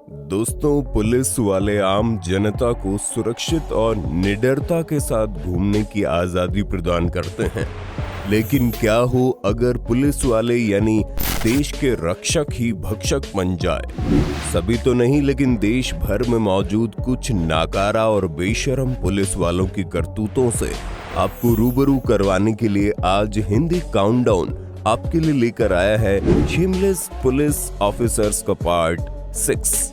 दोस्तों, पुलिस वाले आम जनता को सुरक्षित और निडरता के साथ घूमने की आजादी प्रदान करते हैं। लेकिन क्या हो अगर पुलिस वाले यानी देश के रक्षक ही भक्षक बन जाए? सभी तो नहीं, लेकिन देश भर में मौजूद कुछ नाकारा और बेशरम पुलिस वालों की करतूतों से आपको रूबरू करवाने के लिए आज हिंदी काउंटडाउन आपके लिए लेकर आया है शेमलेस पुलिस ऑफिसर्स का पार्ट 6।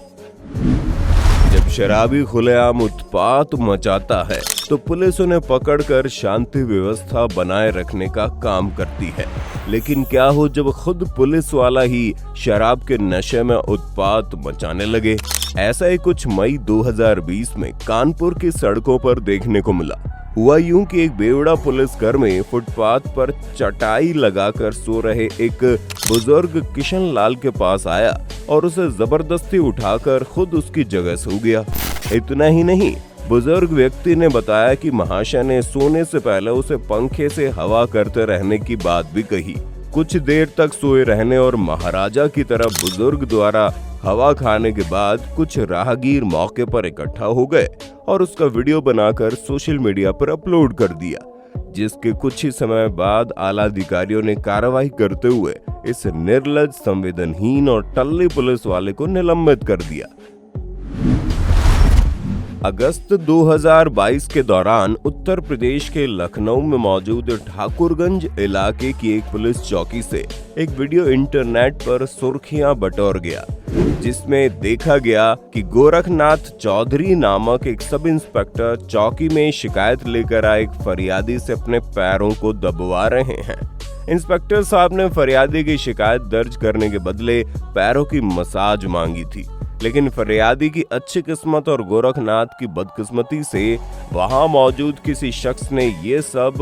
जब शराबी खुलेआम उत्पात मचाता है तो पुलिस उन्हें पकड़कर शांति व्यवस्था बनाए रखने का काम करती है। लेकिन क्या हो जब खुद पुलिस वाला ही शराब के नशे में उत्पात मचाने लगे? ऐसा ही कुछ मई 2020 में कानपुर की सड़कों पर देखने को मिला। हुआ यूं कि एक बेवड़ा पुलिसकर्मी फुटपाथ पर चटाई लगाकर सो रहे एक बुजुर्ग किशन लाल के पास आया और उसे जबरदस्ती उठाकर खुद उसकी जगह सो गया। इतना ही नहीं, बुजुर्ग व्यक्ति ने बताया कि महाशय ने सोने से पहले उसे पंखे से हवा करते रहने की बात भी कही। कुछ देर तक सोए रहने और महाराजा की तरह बुजुर्ग द्वारा हवा खाने के बाद कुछ राहगीर मौके पर इकट्ठा हो गए और उसका वीडियो बनाकर सोशल मीडिया पर अपलोड कर दिया, जिसके कुछ ही समय बाद आला अधिकारियों ने कार्रवाई करते हुए इस निर्लज्ज, संवेदनहीन और टल्ली पुलिस वाले को निलंबित कर दिया। अगस्त 2022 के दौरान उत्तर प्रदेश के लखनऊ में मौजूद ठाकुरगंज इलाके की एक पुलिस चौकी से एक वीडियो इंटरनेट पर सुर्खियां बटोर गया, जिसमें देखा गया कि गोरखनाथ चौधरी नामक एक सब इंस्पेक्टर चौकी में शिकायत लेकर आए एक फरियादी से अपने पैरों को दबवा रहे हैं। इंस्पेक्टर साहब ने फरियादी की शिकायत दर्ज करने के बदले पैरों की मसाज मांगी थी, लेकिन फरियादी की अच्छी किस्मत और गोरखनाथ की बदकिस्मती से वहां मौजूद किसी शख्स ने ये सब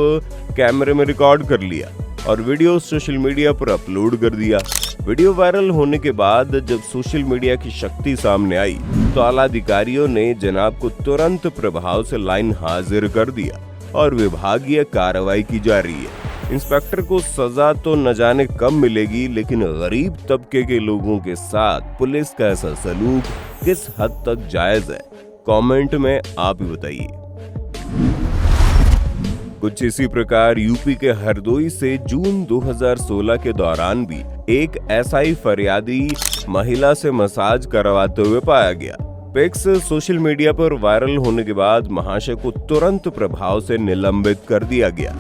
कैमरे में रिकॉर्ड कर लिया और वीडियो सोशल मीडिया पर अपलोड कर दिया। वीडियो वायरल होने के बाद जब सोशल मीडिया की शक्ति सामने आई तो आला अधिकारियों ने जनाब को तुरंत प्रभाव से लाइन हाजिर कर दिया और विभागीय कार्रवाई की जा रही है। इंस्पेक्टर को सजा तो न जाने कब मिलेगी, लेकिन गरीब तबके के लोगों के साथ पुलिस का ऐसा सलूक किस हद तक जायज है? कमेंट में आप ही बताइए। कुछ इसी प्रकार यूपी के हरदोई से जून 2016 के दौरान भी एक एसआई फरियादी महिला से मसाज करवाते हुए पाया गया। पिक्स सोशल मीडिया पर वायरल होने के बाद महाशय को तुरंत प्रभाव से निलंबित कर दिया गया।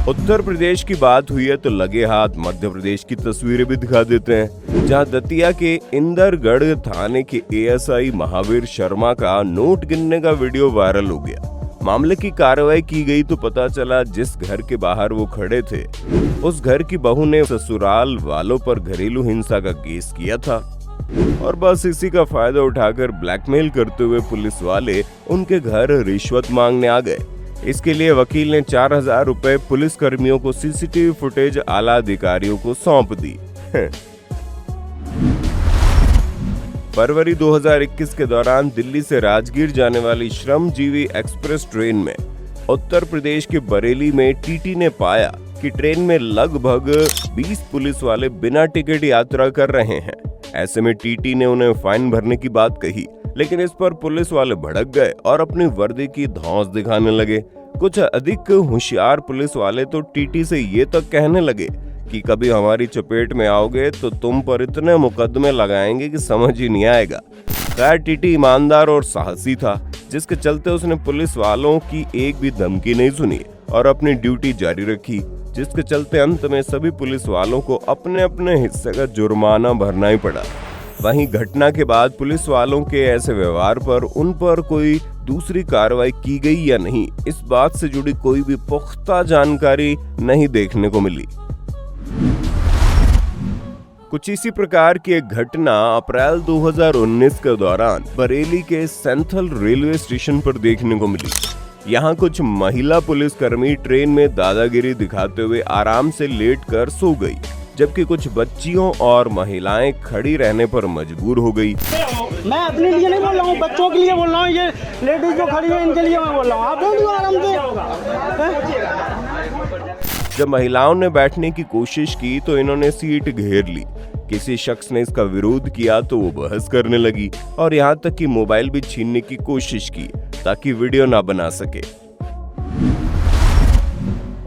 उत्तर प्रदेश की बात हुई है तो लगे हाथ मध्य प्रदेश की तस्वीरें भी दिखा देते हैं, जहां दतिया के इंदरगढ़ थाने के एएसआई महावीर शर्मा का नोट गिनने का वीडियो वायरल हो गया। मामले की कार्रवाई की गई तो पता चला जिस घर के बाहर वो खड़े थे उस घर की बहू ने ससुराल वालों पर घरेलू हिंसा का केस किया था और बस इसी का फायदा उठाकर ब्लैकमेल करते हुए पुलिस वाले उनके घर रिश्वत मांगने आ गए। इसके लिए वकील ने 4000 रुपए पुलिस कर्मियों को सीसीटीवी फुटेज आला अधिकारियों को सौंप दी। फरवरी 2021 के दौरान दिल्ली से राजगीर जाने वाली श्रमजीवी एक्सप्रेस ट्रेन में उत्तर प्रदेश के बरेली में टीटी ने पाया कि ट्रेन में लगभग 20 पुलिस वाले बिना टिकट यात्रा कर रहे हैं। ऐसे में टीटी ने उन्हें फाइन भरने की बात कही, लेकिन इस पर पुलिस वाले भड़क गए और अपनी वर्दी की धौंस दिखाने लगे। कुछ अधिक होशियार पुलिस वाले तो टीटी से ये तक कहने लगे कि कभी हमारी चपेट में आओगे तो तुम पर इतने मुकदमे लगाएंगे कि समझ ही नहीं आएगा। खैर, टीटी ईमानदार और साहसी था, जिसके चलते उसने पुलिस वालों की एक भी धमकी नहीं सुनी और अपनी ड्यूटी जारी रखी, जिसके चलते अंत में सभी पुलिस वालों को अपने अपने हिस्से का जुर्माना भरना ही पड़ा। वहीं घटना के बाद पुलिस वालों के ऐसे व्यवहार पर उन पर कोई दूसरी कार्रवाई की गई या नहीं, इस बात से जुड़ी कोई भी पुख्ता जानकारी नहीं देखने को मिली। कुछ इसी प्रकार की एक घटना अप्रैल 2019 के दौरान बरेली के सेंट्रल रेलवे स्टेशन पर देखने को मिली। यहाँ कुछ महिला पुलिसकर्मी ट्रेन में दादागिरी दिखाते हुए आराम से लेटकर सो गई, जबकि कुछ बच्चियों और महिलाएं खड़ी रहने पर मजबूर हो गई। मैं अपने लिए नहीं बोल रहा हूँ, बच्चों के लिए बोल रहा हूँ। ये लेडीज जो खड़ी है इनके लिए मैं बोल रहा हूँ। आप बैठो आराम से। जब महिलाओं ने बैठने की कोशिश की तो इन्होंने सीट घेर ली। किसी शख्स ने इसका विरोध किया तो वो बहस करने लगी और यहाँ तक कि मोबाइल भी छीनने की कोशिश की ताकि वीडियो ना बना सके।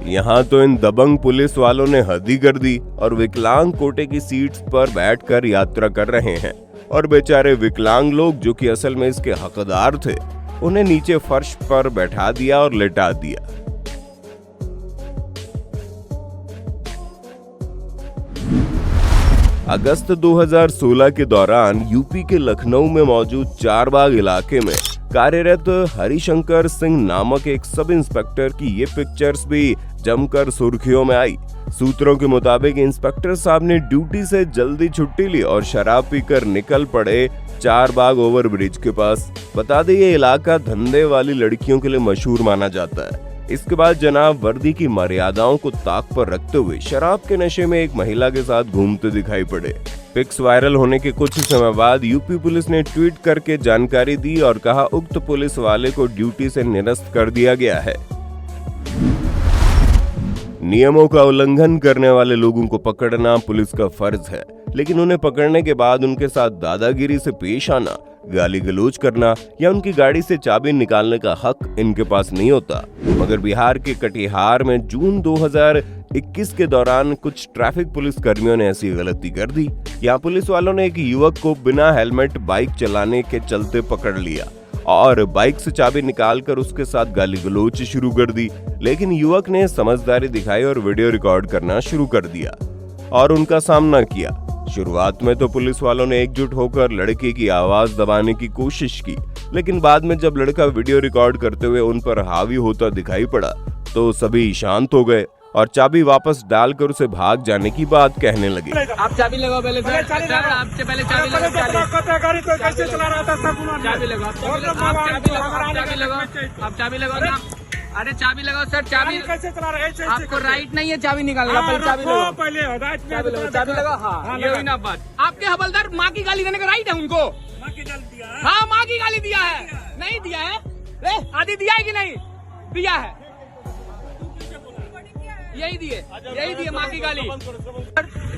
यहाँ तो इन दबंग पुलिस वालों ने हद ही कर दी और विकलांग कोटे की सीट्स पर बैठकर यात्रा कर रहे हैं और बेचारे विकलांग लोग जो कि असल में इसके हकदार थे उन्हें नीचे फर्श पर बैठा दिया और लेटा दिया। अगस्त 2016 के दौरान यूपी के लखनऊ में मौजूद चारबाग इलाके में कार्यरत हरिशंकर सिंह नामक एक सब इंस्पेक्टर की ये पिक्चर्स भी जमकर सुर्खियों में आई। सूत्रों के मुताबिक इंस्पेक्टर साहब ने ड्यूटी से जल्दी छुट्टी ली और शराब पीकर निकल पड़े चारबाग ओवरब्रिज के पास। बता दें ये इलाका धंधे वाली लड़कियों के लिए मशहूर माना जाता है। इसके बाद जनाब वर्दी की मर्यादाओं को ताक पर रखते हुए शराब के नशे में एक महिला के साथ घूमते दिखाई पड़े। पिक्स वायरल होने के कुछ समय बाद यूपी पुलिस ने ट्वीट करके जानकारी दी और कहा उक्त पुलिस वाले को ड्यूटी से निरस्त कर दिया गया है। नियमों का उल्लंघन करने वाले लोगों को पकड़ना पुलिस का फर्ज है, लेकिन उन्हें पकड़ने के बाद उनके साथ दादागिरी से पेश आना, गाली गलौज करना या उनकी गाड़ी से चाबी निकालने का हक इनके पास नहीं होता। मगर बिहार के कटिहार में जून 2021 के दौरान कुछ ट्रैफिक पुलिस कर्मियों ने ऐसी गलती कर दी। यहाँ पुलिस वालों ने एक युवक को बिना हेलमेट बाइक चलाने के चलते पकड़ लिया और बाइक से चाबी निकालकर उसके साथ गाली गलौज शुरू कर दी, लेकिन युवक ने समझदारी दिखाई और वीडियो रिकॉर्ड करना शुरू कर दिया और उनका सामना किया। शुरुआत में तो पुलिस वालों ने एकजुट होकर लड़के की आवाज दबाने की कोशिश की, लेकिन बाद में जब लड़का वीडियो रिकॉर्ड करते हुए उन पर हावी होता दिखाई पड़ा तो सभी शांत हो गए और चाबी वापस डालकर उसे भाग जाने की बात कहने लगे। आप चाबी लगाओ पहले सर, आपसे पहले चाबी लगाओ। गाड़ी तो कैसे चला रहा था सब चाबी लगाओ, आप चाबी लगाओ ना। अरे चाबी लगाओ सर, चाबी कैसे चला रहे हैं? आपको राइट नहीं है चाबी निकालने का, पहले चाबी लगाओ। पहले चाबी लगाओ। हाँ ये हुई ना बात। आपके हवलदार माँ की गाली देने का राइट है उनको। हाँ माँ की गाली दिया है, नहीं दिया है? आदि दिया है कि नहीं दिया है? यही दिए माँ की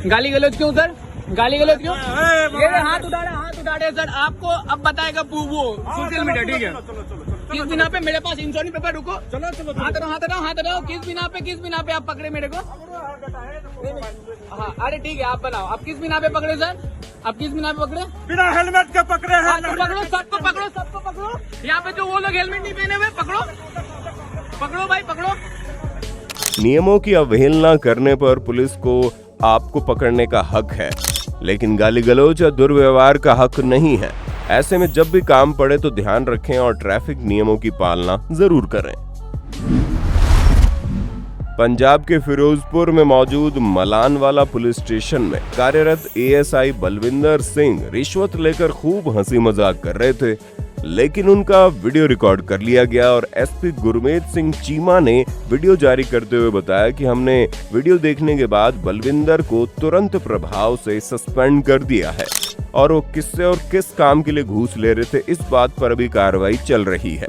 गाली गलौज क्यों सर? गाली गलौज क्यों? ये हाथ उठाड़े सर। आपको अब बताएगा वो सोशल मीडिया, ठीक है? किस बिना पे मेरे पास इंश्योरेंस पेपर, रुको हाथ हटाओ। किस बिना पे आप पकड़े मेरे को? हाँ अरे ठीक है आप बनाओ। आप किस बिना पे पकड़े सर? आप किस बिना पे पकड़े? बिना हेलमेट के पकड़े हैं। सबको पकड़ो। यहाँ पे जो वो लोग हेलमेट नहीं पहने हुए पकड़ो भाई पकड़ो। नियमों की अवहेलना करने पर पुलिस को आपको पकड़ने का हक है, लेकिन गाली गलौज या दुर्व्यवहार का हक नहीं है। ऐसे में जब भी काम पड़े तो ध्यान रखें और ट्रैफिक नियमों की पालना जरूर करें। पंजाब के फिरोजपुर में मौजूद मलानवाला पुलिस स्टेशन में कार्यरत एएसआई बलविंदर सिंह रिश्वत लेकर खूब हंसी मजाक कर रहे थे, लेकिन उनका वीडियो रिकॉर्ड कर लिया गया और एसपी गुरमीत सिंह चीमा ने वीडियो जारी करते हुए बताया कि हमने वीडियो देखने के बाद बलविंदर को तुरंत प्रभाव से सस्पेंड कर दिया है और वो किससे और किस काम के लिए घूस ले रहे थे इस बात पर अभी कार्रवाई चल रही है।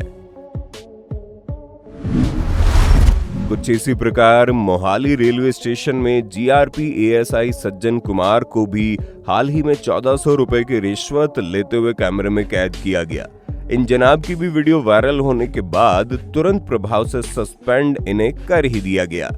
कुछ इसी प्रकार मोहाली रेलवे स्टेशन में जीआरपी एएसआई सज्जन कुमार को भी हाल ही में 1400 रुपए की रिश्वत लेते हुए कैमरे में कैद किया गया। इन जनाब की भी वीडियो वायरल होने के बाद तुरंत प्रभाव से सस्पेंड इन्हें कर ही दिया गया।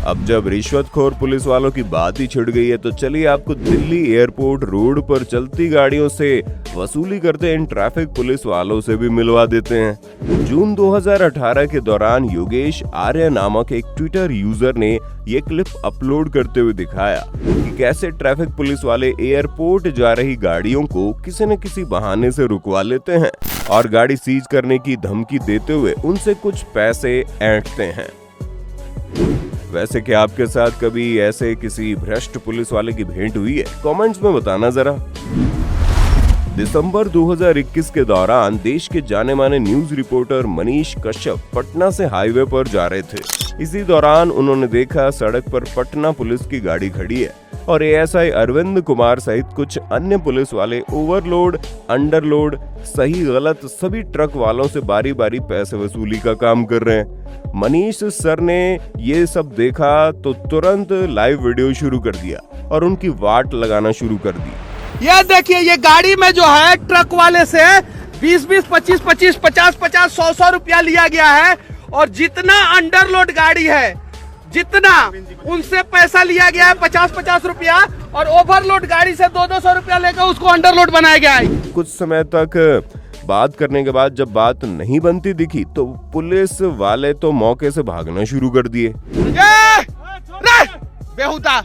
अब जब रिश्वतखोर पुलिस वालों की बात ही छिड़ गई है तो चलिए आपको दिल्ली एयरपोर्ट रोड पर चलती गाड़ियों से वसूली करते इन ट्रैफिक पुलिस वालों से भी मिलवा देते हैं। जून 2018 के दौरान योगेश आर्य नामक एक ट्विटर यूजर ने ये क्लिप अपलोड करते हुए दिखाया कि कैसे ट्रैफिक पुलिस वाले एयरपोर्ट जा रही गाड़ियों को किसी न किसी बहाने से रुकवा लेते हैं और गाड़ी सीज करने की धमकी देते हुए उनसे कुछ पैसे ऐंठते हैं। वैसे क्या आपके साथ कभी ऐसे किसी भ्रष्ट पुलिस वाले की भेंट हुई है? कमेंट्स में बताना जरा। दिसंबर 2021 के दौरान देश के जाने माने न्यूज रिपोर्टर मनीष कश्यप पटना से हाईवे पर जा रहे थे। इसी दौरान उन्होंने देखा सड़क पर पटना पुलिस की गाड़ी खड़ी है। और एएसआई अरविंद कुमार सहित कुछ अन्य पुलिस वाले ओवरलोड, अंडरलोड, सही गलत सभी ट्रक वालों से बारी बारी पैसे वसूली का काम कर रहे हैं। मनीष सर ने ये सब देखा तो तुरंत लाइव वीडियो शुरू कर दिया और उनकी वाट लगाना शुरू कर दी। ये देखिए, ये गाड़ी में जो है ट्रक वाले से 20-20, 25-25, 50-50, 100-100 रुपया लिया गया है और जितना अंडरलोड गाड़ी है जितना उनसे पैसा लिया गया है 50-50 रुपया और ओवरलोड गाड़ी से 200-200 रुपया लेकर उसको अंडरलोड बनाया गया है। कुछ समय तक बात करने के बाद जब बात नहीं बनती दिखी तो पुलिस वाले तो मौके से भागना शुरू कर दिए। बेहुदा,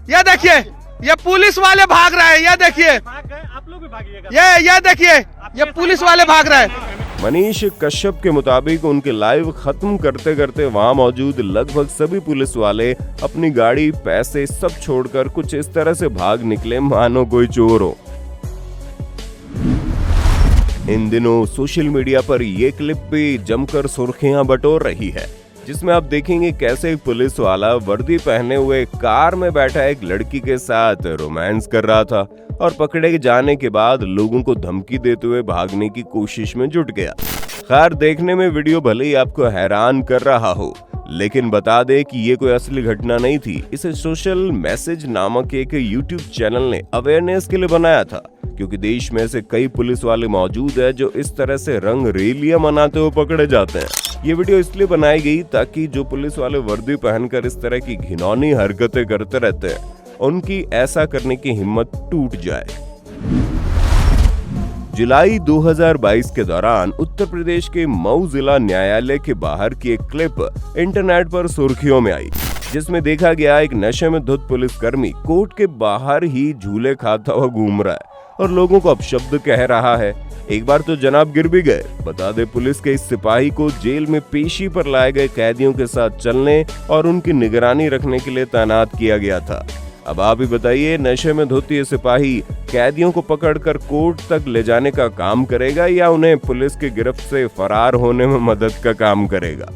ये देखिए, ये पुलिस वाले भाग रहे हैं, ये देखिए, आप लोग भी भागिएगा। ये देखिए, ये पुलिस वाले भाग रहे हैं। मनीष कश्यप के मुताबिक उनके लाइव खत्म करते करते वहां मौजूद लगभग सभी पुलिस वाले अपनी गाड़ी, पैसे सब छोड़कर कुछ इस तरह से भाग निकले मानो कोई चोर हो। इन दिनों सोशल मीडिया पर ये क्लिप भी जमकर सुर्खियां बटोर रही है, जिसमें आप देखेंगे कैसे एक पुलिस वाला वर्दी पहने हुए कार में बैठा एक लड़की के साथ रोमांस कर रहा था और पकड़े जाने के बाद लोगों को धमकी देते हुए भागने की कोशिश में जुट गया। खैर, देखने में वीडियो भले ही आपको हैरान कर रहा हो, लेकिन बता दे कि ये कोई असली घटना नहीं थी। इसे सोशल मैसेज नामक एक यूट्यूब चैनल ने अवेयरनेस के लिए बनाया था, क्योंकि देश में ऐसे कई पुलिस वाले मौजूद हैं जो इस तरह से रंग रेलियां मनाते हुए पकड़े जाते हैं। ये वीडियो इसलिए बनाई गई ताकि जो पुलिस वाले वर्दी पहनकर इस तरह की घिनौनी हरकतें करते रहते हैं, उनकी ऐसा करने की हिम्मत टूट जाए। जुलाई 2022 के दौरान उत्तर प्रदेश के मऊ जिला न्यायालय के बाहर की एक क्लिप इंटरनेट पर सुर्खियों में आई, जिसमें देखा गया एक नशे में धुत पुलिसकर्मी कोर्ट के बाहर ही झूले खाता हुआ घूम रहा है और लोगों को अपशब्द कह रहा है। एक बार तो जनाब गिर भी गए। बता दे, पुलिस के इस सिपाही को जेल में पेशी पर लाए गए कैदियों के साथ चलने और उनकी निगरानी रखने के लिए तैनात किया गया था। अब आप ही बताइए, नशे में धुत ये सिपाही कैदियों को पकड़कर कोर्ट तक ले जाने का काम करेगा या उन्हें पुलिस की गिरफ्त से फरार होने में मदद का काम करेगा?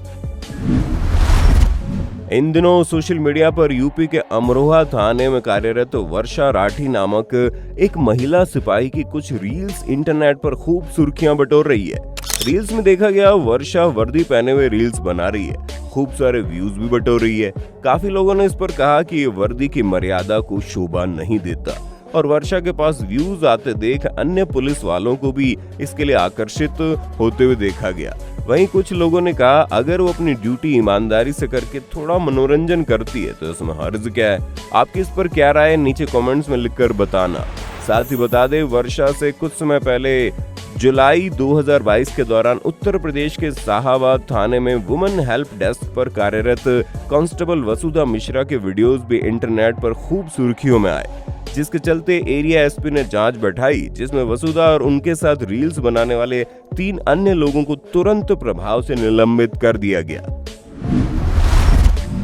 इन दिनों सोशल मीडिया पर यूपी के अमरोहा थाने में कार्यरत वर्षा राठी नामक एक महिला सिपाही की कुछ रील्स इंटरनेट पर खूब सुर्खियां बटोर रही है। रील्स में देखा गया वर्षा वर्दी पहने हुए रील्स बना रही है, खूब सारे व्यूज भी बटोर रही है। काफी लोगों ने इस पर कहा कि ये वर्दी की मर्यादा को शोभा नहीं देता और वर्षा के पास व्यूज आते देख अन्य पुलिस वालों को भी इसके लिए आकर्षित होते हुए देखा गया। वहीं कुछ लोगों ने कहा, अगर वो अपनी ड्यूटी ईमानदारी से करके थोड़ा मनोरंजन करती है तो इसमें हर्ज क्या है? आपकी इस पर क्या राय है, नीचे कमेंट्स में लिखकर बताना। साथ ही बता दे, वर्षा से कुछ समय पहले जुलाई 2022 के दौरान उत्तर प्रदेश के शाहाबाद थाने में वुमेन हेल्प डेस्क पर कार्यरत कांस्टेबल वसुधा मिश्रा के वीडियोस भी इंटरनेट पर खूब सुर्खियों में आए, जिसके चलते एरिया एसपी ने जांच बैठाई, जिसमें वसुधा और उनके साथ रील्स बनाने वाले 3 अन्य लोगों को तुरंत प्रभाव से निलंबित कर दिया गया।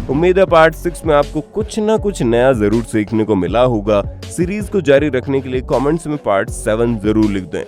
उम्मीद है पार्ट 6 में आपको कुछ ना कुछ नया जरूर सीखने को मिला होगा। सीरीज को जारी रखने के लिए कमेंट्स में पार्ट 7 जरूर लिख दें।